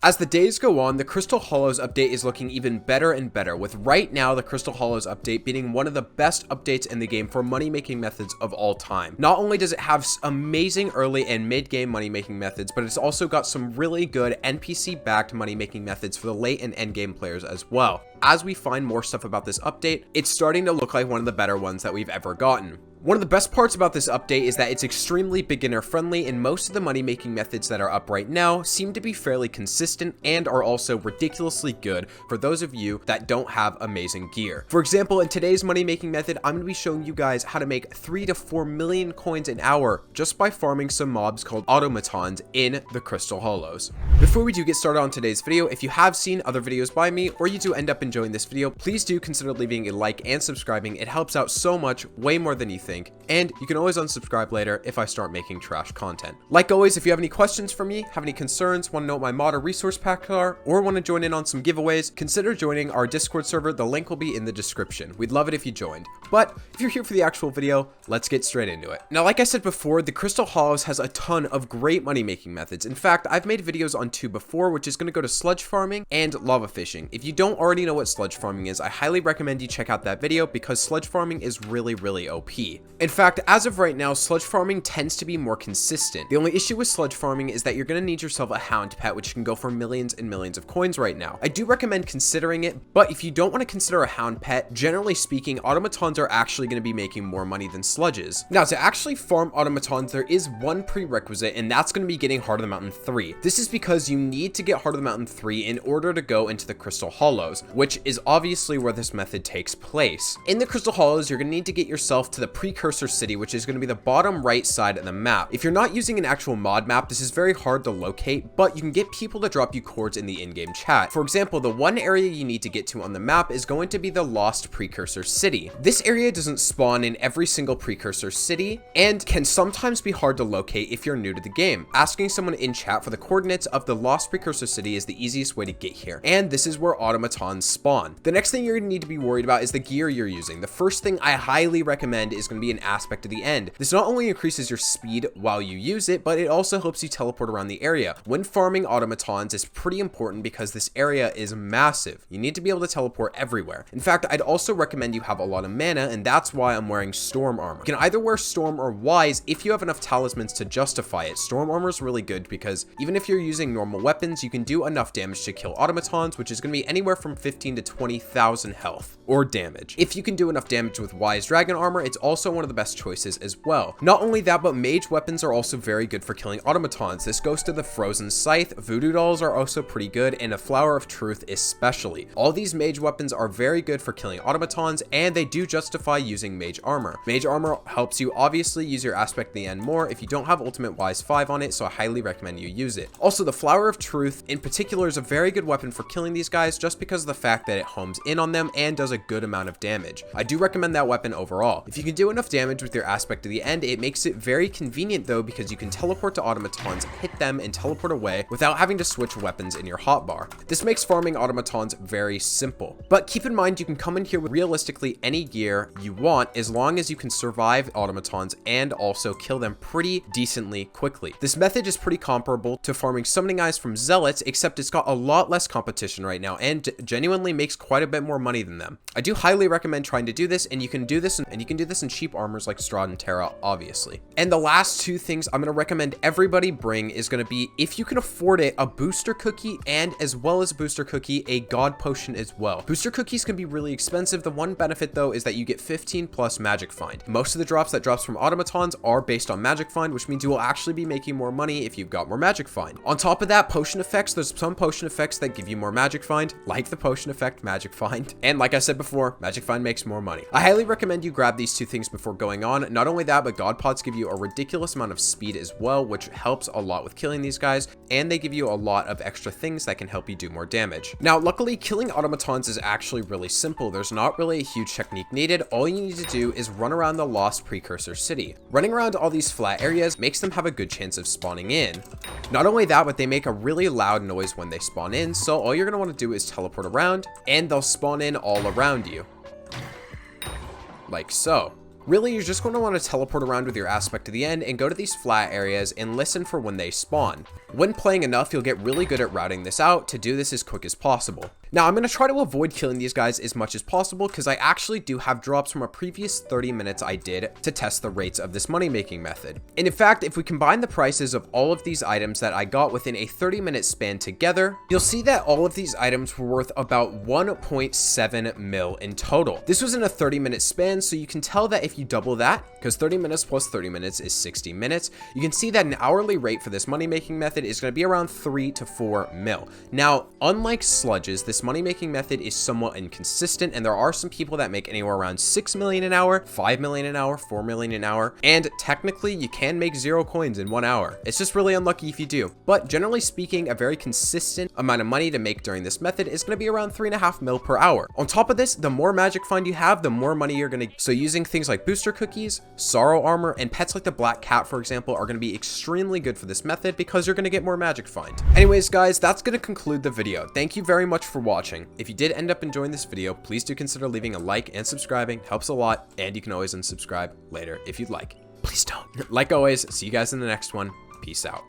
As the days go on, the Crystal Hollows update is looking even better and better, with right now the Crystal Hollows update being one of the best updates in the game for money-making methods of all time. Not only does it have amazing early and mid-game money-making methods, but it's also got some really good NPC-backed money-making methods for the late and end-game players as well. As we find more stuff about this update, it's starting to look like one of the better ones that we've ever gotten. One of the best parts about this update is that it's extremely beginner friendly, and most of the money making methods that are up right now seem to be fairly consistent and are also ridiculously good for those of you that don't have amazing gear. For example, in today's money making method, I'm going to be showing you guys how to make 3 to 4 million coins an hour just by farming some mobs called Automatons in the Crystal Hollows. Before we do get started on today's video, if you have seen other videos by me or you do end up enjoying this video, please do consider leaving a like and subscribing. It helps out so much, way more than you think. And you can always unsubscribe later if I start making trash content. Like always, if you have any questions for me, have any concerns, want to know what my mod or resource packs are, or want to join in on some giveaways, consider joining our Discord server. The link will be in the description. We'd love it if you joined. But if you're here for the actual video, let's get straight into it. Now, like I said before, the Crystal Hollows has a ton of great money making methods. In fact, I've made videos on 2 before, which is going to go to sludge farming and lava fishing. If you don't already know what sludge farming is, I highly recommend you check out that video because sludge farming is really OP. In fact, as of right now, sludge farming tends to be more consistent. The only issue with sludge farming is that you're going to need yourself a hound pet, which can go for millions and millions of coins right now. I do recommend considering it, but if you don't want to consider a hound pet, generally speaking, automatons are actually going to be making more money than sludges. Now, to actually farm automatons, there is one prerequisite, and that's going to be getting Heart of the Mountain 3. This is because you need to get Heart of the Mountain 3 in order to go into the Crystal Hollows, which is obviously where this method takes place. In the Crystal Hollows, you're going to need to get yourself to the Precursor City, which is going to be the bottom right side of the map. If you're not using an actual mod map, this is very hard to locate, but you can get people to drop you coords in the in-game chat. For example, the one area you need to get to on the map is going to be the Lost Precursor City. This area doesn't spawn in every single Precursor City and can sometimes be hard to locate if you're new to the game. Asking someone in chat for the coordinates of the Lost Precursor City is the easiest way to get here, and this is where automatons spawn. The next thing you're going to need to be worried about is the gear you're using. The first thing I highly recommend is going to be an aspect of the end. This not only increases your speed while you use it, but it also helps you teleport around the area. When farming automatons is pretty important because this area is massive. You need to be able to teleport everywhere. In fact, I'd also recommend you have a lot of mana, and that's why I'm wearing storm armor. You can either wear storm or wise if you have enough talismans to justify it. Storm armor is really good because even if you're using normal weapons, you can do enough damage to kill automatons, which is going to be anywhere from 15 to 20,000 health or damage. If you can do enough damage with wise dragon armor, it's also one of the best choices as well. Not only that, but mage weapons are also very good for killing automatons. This goes to the frozen scythe, voodoo dolls are also pretty good, and a flower of truth especially. All these mage weapons are very good for killing automatons, and they do justify using mage armor. Mage armor helps you obviously use your aspect at the end more if you don't have ultimate wise 5 on it, so I highly recommend you use it. Also, the flower of truth in particular is a very good weapon for killing these guys just because of the fact that it homes in on them and does a good amount of damage. I do recommend that weapon overall. If you can do enough damage with your aspect of the end, it makes it very convenient though because you can teleport to automatons, hit them, and teleport away without having to switch weapons in your hotbar. This makes farming automatons very simple. But keep in mind, you can come in here with realistically any gear you want as long as you can survive automatons and also kill them pretty decently quickly. This method is pretty comparable to farming summoning eyes from zealots, except it's got a lot less competition right now and genuinely makes quite a bit more money than them. I do highly recommend trying to do this, and you can do this in cheap armors like Strahd and Terra, obviously. And the last 2 things I'm going to recommend everybody bring is going to be, if you can afford it, a booster cookie, and as well as a booster cookie, a god potion as well. Booster cookies can be really expensive. The one benefit though is that you get 15 plus magic find. Most of the drops from automatons are based on magic find, which means you will actually be making more money if you've got more magic find. On top of that, potion effects, there's some potion effects that give you more magic find, like the potion effect magic find, and like I said before, magic find makes more money. I highly recommend you grab these 2 things before going on. Not only that, but god pots give you a ridiculous amount of speed as well, which helps a lot with killing these guys, and they give you a lot of extra things that can help you do more damage. Now, luckily, killing automatons is actually really simple. There's not really a huge technique needed. All you need to do is run around the Lost Precursor City. Running around all these flat areas makes them have a good chance of spawning in. Not only that, but they make a really loud noise when they spawn in, so all you're going to want to do is teleport around, and they'll spawn in all around you. Like so. Really, you're just going to want to teleport around with your aspect to the end and go to these flat areas and listen for when they spawn. When playing enough, you'll get really good at routing this out to do this as quick as possible. Now, I'm going to try to avoid killing these guys as much as possible because I actually do have drops from a previous 30 minutes I did to test the rates of this money-making method. And in fact, if we combine the prices of all of these items that I got within a 30-minute span together, you'll see that all of these items were worth about 1.7 mil in total. This was in a 30-minute span, so you can tell that if you double that, because 30 minutes plus 30 minutes is 60 minutes, you can see that an hourly rate for this money-making method is going to be around 3 to 4 mil. Now, unlike sludges, this money-making method is somewhat inconsistent, and there are some people that make anywhere around 6 million an hour, 5 million an hour, 4 million an hour, and technically you can make 0 coins in 1 hour. It's just really unlucky if you do. But generally speaking, a very consistent amount of money to make during this method is going to be around 3.5 mil per hour. On top of this, the more magic find you have, the more money you're going to. So using things like booster cookies, sorrow armor, and pets like the black cat, for example, are going to be extremely good for this method because you're going to get more magic find. Anyways, guys, that's going to conclude the video. Thank you very much for watching. If you did end up enjoying this video, please do consider leaving a like and subscribing. Helps a lot, and you can always unsubscribe later if you'd like. Please don't. Like always, see you guys in the next one. Peace out.